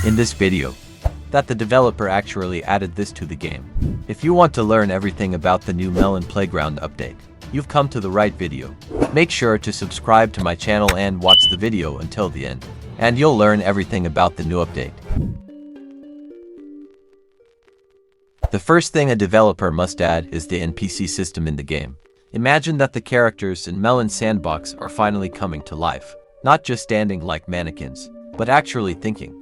in this video that the developer actually added this to the game. If you want to learn everything about the new Melon Playground update, you've come to the right video. Make sure to subscribe to my channel and watch the video until the end, and you'll learn everything about the new update. The first thing a developer must add is the NPC system in the game. Imagine that the characters in Melon Sandbox are finally coming to life, not just standing like mannequins, but actually thinking.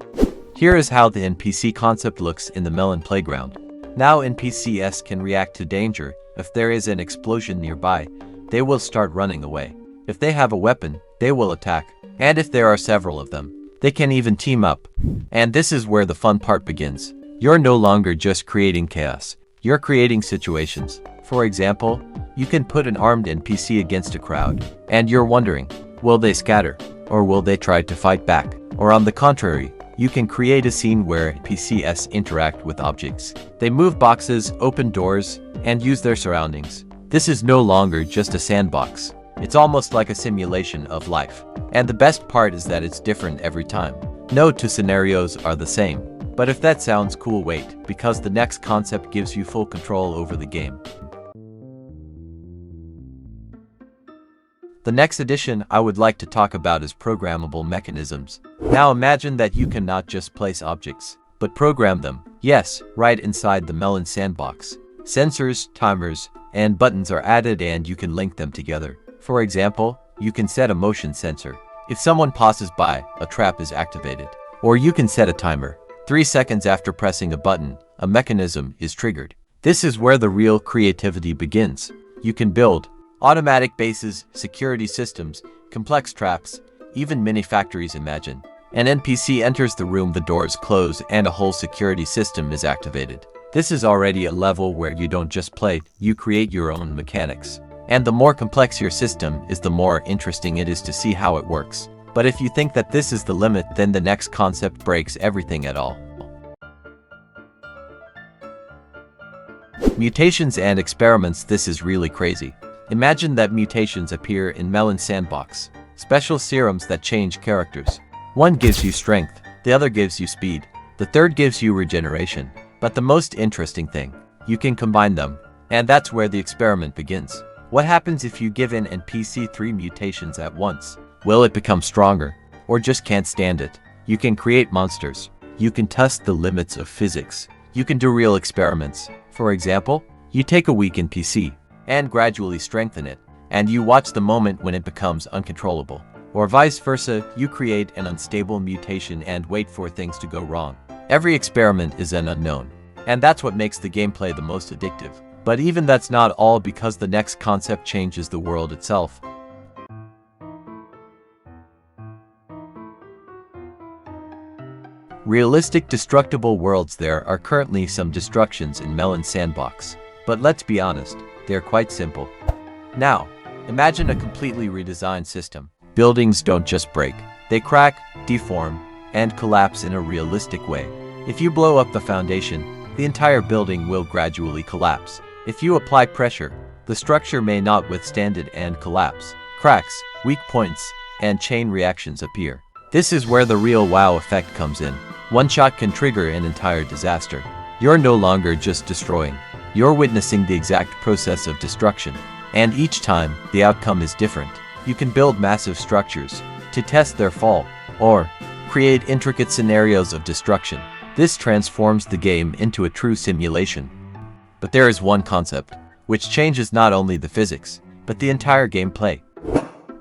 Here is how the NPC concept looks in the Melon Playground. Now NPCs can react to danger. If there is an explosion nearby, they will start running away. If they have a weapon, they will attack. And if there are several of them, they can even team up. And this is where the fun part begins. You're no longer just creating chaos. You're creating situations. For example, you can put an armed NPC against a crowd, and you're wondering, will they scatter? Or will they try to fight back? Or on the contrary, you can create a scene where NPCs interact with objects. They move boxes, open doors, and use their surroundings. This is no longer just a sandbox. It's almost like a simulation of life. And the best part is that it's different every time. No two scenarios are the same. But if that sounds cool, wait, because the next concept gives you full control over the game. The next addition I would like to talk about is programmable mechanisms. Now imagine that you can not just place objects, but program them. Yes, right inside the Melon Sandbox. Sensors, timers, and buttons are added and you can link them together. For example, you can set a motion sensor. If someone passes by, a trap is activated. Or you can set a timer. 3 seconds after pressing a button, a mechanism is triggered. This is where the real creativity begins. You can build automatic bases, security systems, complex traps, even mini factories. Imagine an NPC enters the room, the doors close, and a whole security system is activated. This is already a level where you don't just play, you create your own mechanics. And the more complex your system is, the more interesting it is to see how it works. But if you think that this is the limit, then the next concept breaks everything at all. Mutations and experiments. This is really crazy. Imagine that mutations appear in Melon Sandbox. Special serums that change characters. One gives you strength, the other gives you speed, the third gives you regeneration. But the most interesting thing, you can combine them. And that's where the experiment begins. What happens if you give an NPC 3 mutations at once? Will it become stronger? Or just can't stand it? You can create monsters. You can test the limits of physics. You can do real experiments. For example, you take a weak NPC and gradually strengthen it, and you watch the moment when it becomes uncontrollable. Or vice versa, you create an unstable mutation and wait for things to go wrong. Every experiment is an unknown, and that's what makes the gameplay the most addictive. But even that's not all, because the next concept changes the world itself. Realistic destructible worlds. There are currently some destructions in Melon Sandbox, but let's be honest, they're quite simple. Now, imagine a completely redesigned system. Buildings don't just break, they crack, deform, and collapse in a realistic way. If you blow up the foundation, the entire building will gradually collapse. If you apply pressure, the structure may not withstand it and collapse. Cracks, weak points, and chain reactions appear. This is where the real wow effect comes in. One shot can trigger an entire disaster. You're no longer just destroying. You're witnessing the exact process of destruction. And each time, the outcome is different. You can build massive structures to test their fall, or create intricate scenarios of destruction. This transforms the game into a true simulation. But there is one concept, which changes not only the physics, but the entire gameplay.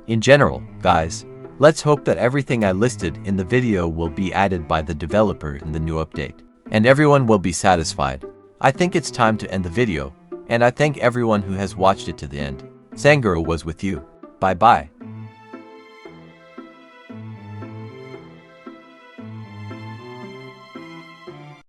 In general, guys, let's hope that everything I listed in the video will be added by the developer in the new update, and everyone will be satisfied. I think it's time to end the video, and I thank everyone who has watched it to the end. Sanguro was with you. Bye bye.